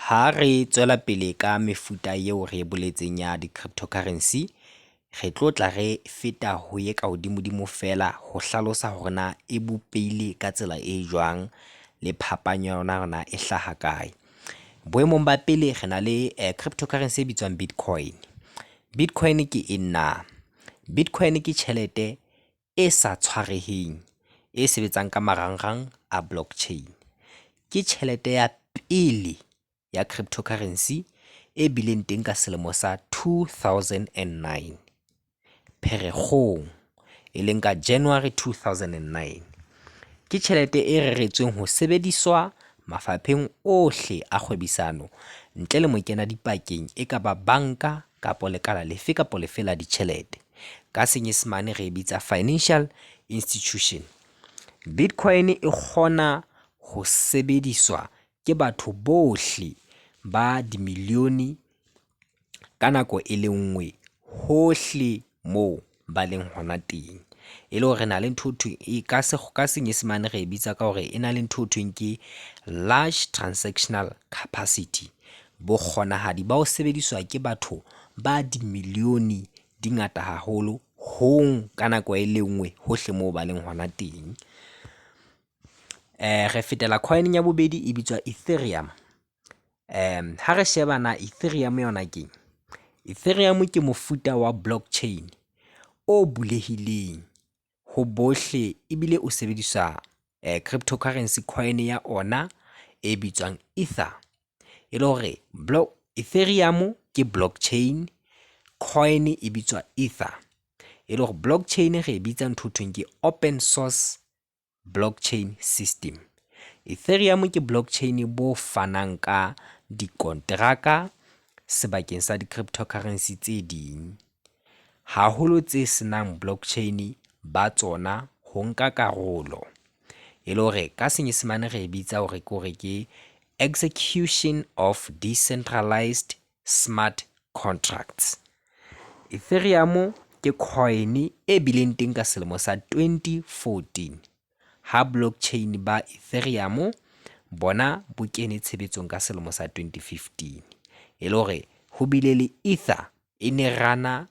Ha re tswela pele ka mefuta eo re boletseng ya di-cryptocurrency, re tlo tla re feta ho ye ka hodimo fela ho hlalosa hore na e bopehile ka tsela e jwang le phapang ya yona na e hlaha kae. Boemong ba pele re na le cryptocurrency e bitswang Bitcoin. Bitcoin ke ena. Bitcoin ke tjhelete e sa tshwareheng e sebetsang ka marangrang a blockchain. Ke tjhelete ya pele ya cryptocurrency e bileng teng ka selemo sa 2009 Pherekgong, e leng ka January 2009. Ke tjhelete e reretsweng ho sebediswa mafapheng ohle a kgwebisano ntle le mokenadipakeng e ka ba banka kapa lekala lefe kapa lefe la ditjhelete. Ka Senyesemane re bitsa financial institution. Bitcoin e kgona ho sebediswa ke batho bohle ba dimilione ka nako e le nngwe hohle moo ba leng hona teng. E le hore re na le ntho ka Senyesemane re bitsa ka hore e na le ntho thweng ke large transactional capacity. Bokgonahadi ba ho sebediswa ke batho ba dimilione di ngata haholo hong ka nako e le nngwe hohle moo ba leng hona teng. Re fetela coin ya bobedi e bitswa Ethereum. Ha re sheba na Ethereum yona ke Ethereum ke mofuta wa blockchain o bulehileng ho bohle ebile o sebedisa cryptocurrency coin ya ona e bitswang Ether. E le hore Ethereum ke blockchain, coin e bitswa Ether. E le hore blockchain re bitsa ntho thweng ke open source blockchain system. Ethereum ke blockchain bo fanang ka dikonteraka sebakeng sa di-cryptocurrency tse ding, haholo tse senang blockchain ba tsona ho nka karolo. E le hore ka Senyesemane re bitsa hore ke execution of decentralized smart contracts. Ethereum ke coin e bileng teng ka selemo sa 2014 ha blockchain ba Ethereum bona bo kene tshebetsong ka selemo sa 2015. E le hore ho bile le Ether e ne rana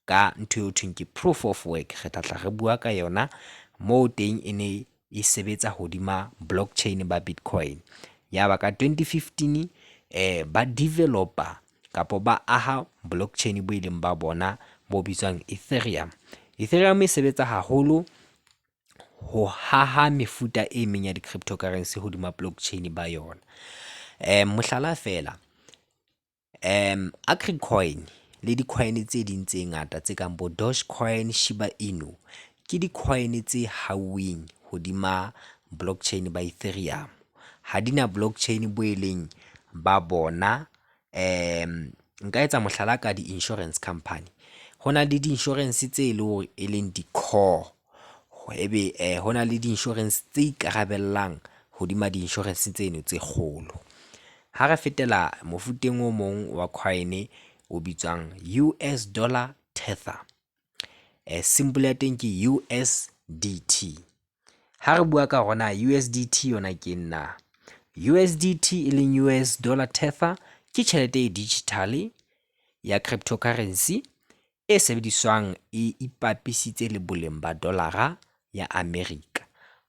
ka ntho eo thweng ke proof of work. Re tla re bua ka yona moo teng e ne e sebetsa hodima blockchain ba Bitcoin. Yaba ka 2015 ba developer kapo ba aha blockchain bo ileng ba bona bo bitswang Ethereum. Ethereum e sebetsa haholo ho haha mefuta e meng ya di-cryptocurrency hodima blockchain ba yona. Mohlala fela, Agricoin le di-coin tse ding tse ngata tse kang bo Dogecoin, Shiba Inu ke di-coin tse hauweng hodima blockchain ba Ethereum. Ha di na blockchain bo e leng ba bona. Nka etsa mohlala ka di-insurance company. Ho na le di-insurance tse e leng di-core, ebe ho na le di-insurance tse ikarabellang hodima di-insurance tseno tse kgolo. Ha re fetela mofuteng o mong wa coin o bitswang US dollar tether, symbol ya teng ke USDT. Ha re bua ka rona USDT yona ke nna. USDT e leng US dollar tether ke tjhelete e digital ya cryptocurrency e sebediswang e ipapisitse le boleng ba dolara ya America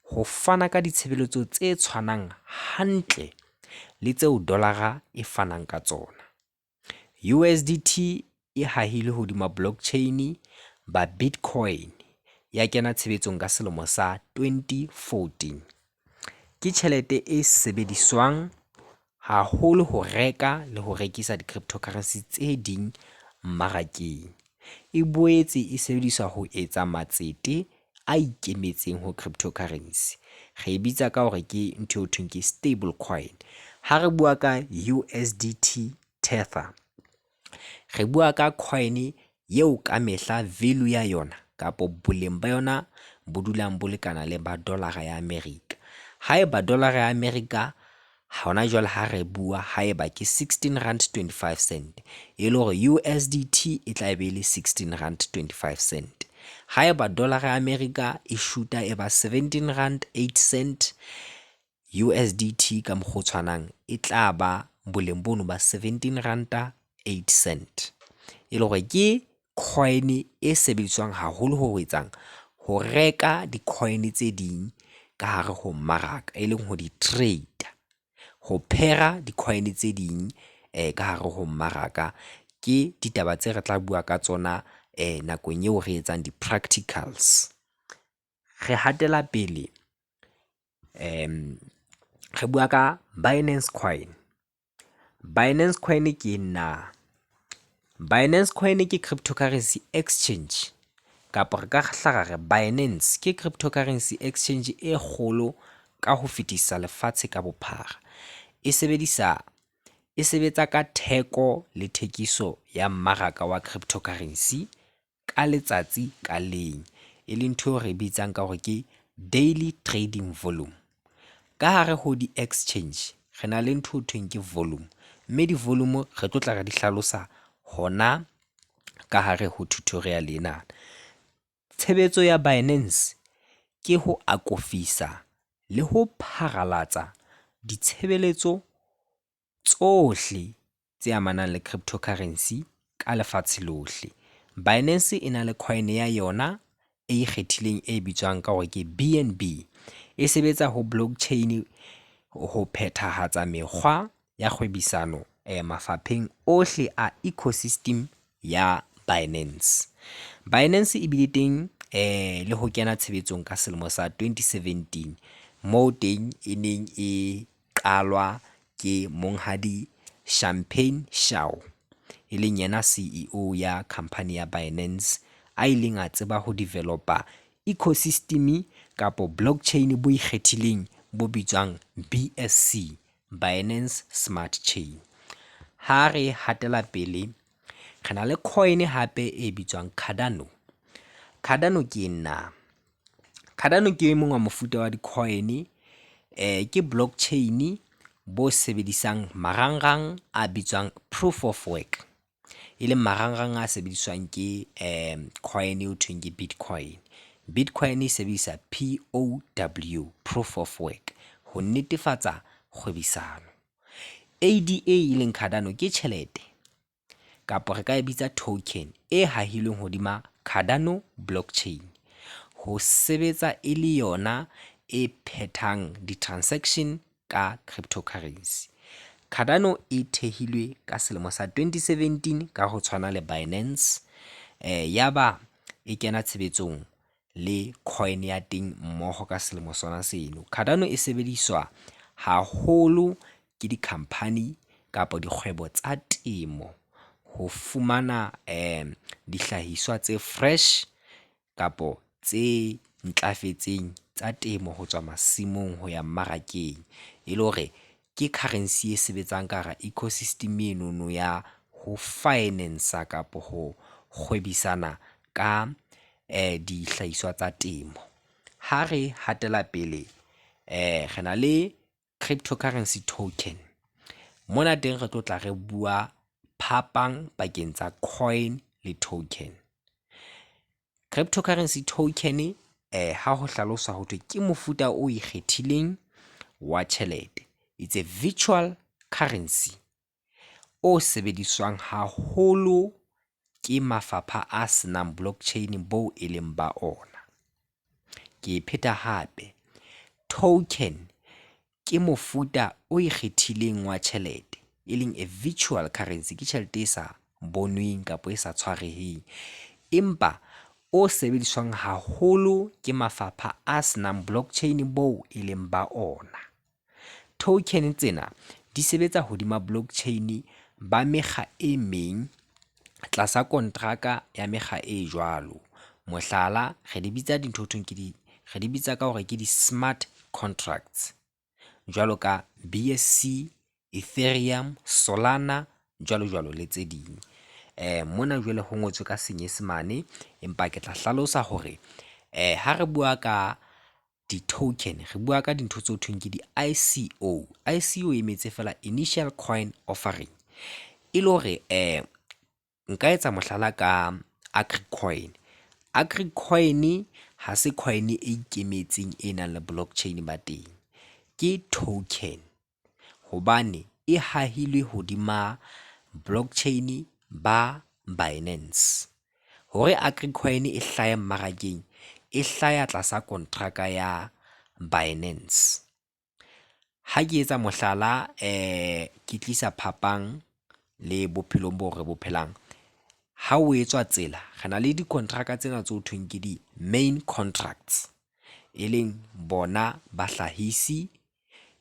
ho fana ka ditshebeletso tse tshwanang hantle le tseo dolara e fanang ka tsona. USDT e hahile hodima blockchain ba Bitcoin ya kena tshebetsong ka selemo sa 2014. Ke tjhelete e sebediswang haholo ho reka le ho rekisa di-cryptocurrency tse ding mmarakeng. E boetse e sebediswa ho etsa matsete a ikemetseng ho cryptocurrency. Re bitsa ka hore ke ntho eo thweng ke stable coin. Ha re bua ka USDT tether, re bua ka coin eo ka mehla value ya yona kapo boleng ba yona bo dulang bo lekana le ba dolara ya America. Haeba dolara ya America hona jwale ha re bua haeba ke 16 rand 25 cent, e le hore USDT e tla be le 16 rand 25 cent. Haeba dolara ya America e shoota e ba 17 rand 8 cent, USDT ka mokgwa o tshwanang e tla ba boleng bono ba 17 ranta 8 cent. E le hore ke coin e sebediswang haholo ho etsang ho reka di-coin tse ding ka hare ho mmaraka, e leng ho di trade, ho phera di-coin tse ding ka hare ho mmaraka. Ke ditaba tse re tla bua ka tsona nakong eo re etsang di-practicals. Re hatela pele, re bua ka Binance Coin. Binance Coin ke na. Binance Coin ke cryptocurrency exchange, kapa re ka hlaga re Binance ke cryptocurrency exchange e kgolo ka ho fetisa lefatshe ka bophara. E sebetsa ka theko le thekiso ya mmaraka wa cryptocurrency ka letsatsi ka leng, e leng ntho re bitsang ka hore ke daily trading volume. Ka hare ho di-exchange re na le ntho thweng ke volume, mme di-volume re tlo tla re di hlalosa hona ka hare ho tutorial ena. Tshebetso ya Binance ke ho akofisa le ho pharalatsa ditshebeletso tsohle tse amanang le cryptocurrency ka lefatshe lohle. Binance e na le coin ya yona e ikgethileng e bitswang ka hore ke BNB. E sebetsa ho blockchain ho phethahatsa mekgwa ya kgwebisano mafapheng ohle a ecosystem ya Binance. Binance e bile teng le ho kena tshebetsong ka selemo sa 2017, moo teng e neng e qalwa ke monghadi Champagne Shao, e leng yena CEO ya company ya Binance, a ileng a tseba ho developer ecosystem kapo blockchain bo ikgethileng bo bitswang BSC, Binance Smart Chain. Ha re hatela pele, re na le coin hape e bitswang Cardano. Cardano ke na. Cardano ke e mong wa mofuta wa di-coin, ke blockchain bo sebedisang marangrang a bitswang proof of work, e leng marangrang a sebediswang ke coin eo thweng ke Bitcoin. Bitcoin e sebedisa POW, proof of work, ho netefatsa kgwebisano. ADA e leng Cardano ke tjhelete, kapo re ka e bitsa token e hahilweng hodima Cardano blockchain, ho sebetsa e le yona e phethang di-transaction ka cryptocurrency. Cardano e thehilwe ka selemo sa 2017 ka ho tshwana le Binance, yaba e kena tshebetsong le coin ya teng mmoho ka selemo sona seno. Cardano e sebediswa haholo ke di-company kapa dikgwebo tsa temo ho fumana dihlahiswa tse fresh kapo tse ntlafetseng tsa temo ho tswa masimong ho ya mmarakeng, e le hore ke currency e sebetsang ka hara ecosystem enono ya ho finance kapo ho kgwebisana ka dihlahiswa tsa temo. Ha re hatela pele, re na le cryptocurrency token. Mona teng re tlo tla re bua phapang pakeng tsa coin le token. Cryptocurrency token ha ho hlaloswa ho thwe ke mofuta o ikgethileng wa tjhelete. It's a virtual currency o sebediswang haholo ke mafapha a senang blockchain bo e leng ba ona. Ke pheta hape, token ke mofuta o ikgethileng wa tjhelete, e leng a virtual currency, ke tjhelete e sa bonweng kapo e sa tshwareheng, empa o sebediswang haholo ke mafapha a senang blockchain bo e leng ba ona. Token tsena di sebetsa hodima blockchain ba mekga e meng tlasa kontraka ya mekga e jwalo. Mohlala, re di bitsa re di bitsa ka hore ke di-smart contracts, jwalo ka BSC, Ethereum, Solana, jwalo le tse ding. Mona jwale ho ngotswe ka Senyesemane, empa ke tla hlalosa hore ha re bua ka di-token, re bua ka dintho tse thweng ke di-ICO. ICO e emetse fela initial coin offering, e le hore nka etsa mohlala ka AgriCoin. AgriCoin ha se coin e ikemetseng e nang le blockchain ba teng, ke token, hobane e hahilwe hodima blockchain ba Binance. Hore Agricoin e hlahe mmarakeng, e hlaya tlasa kontraka ya Binance. Ha ke etsa mohlala ke tlisa phapang le bophelong bo re bophelang. Ha o etswa tsela, re na le dikontraka tsena tse ho thweng ke di-main contracts, e leng bona bahlahisi,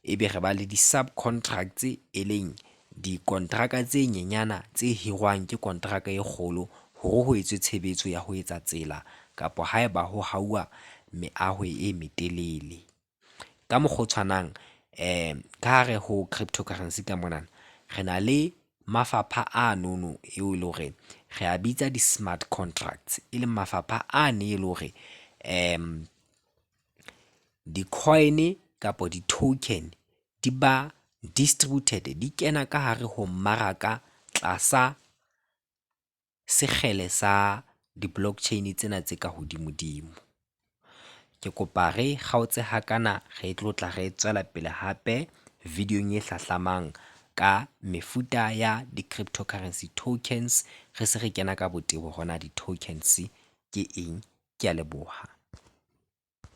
ebe re ba le di-subcontracts, e leng dikontraka tse nyenyana tse hirwang ke kontraka e kgolo hore ho etswe tshebetso ya ho etsa tsela kapa haeba ho hauwa meaho e metelele. Ka mokgwa o tshwanang, ka hare ho cryptocurrency ka mona re na le mafapha anono eo e le hore re a bitsa di-smart contracts, e leng mafapha ane e le hore di-coin kapa di-token di ba distributed, di kena ka hare ho mmaraka tlasa sekgele sa di-blockchain tsena tse ka hodimodimo. Ke kopa re kgaotse hakana, re tlo tla re tswela pele hape videong e hlahlamang ka mefuta ya di-cryptocurrency tokens, re se re kena ka botebo hona di-tokens ke eng. Ke a leboha.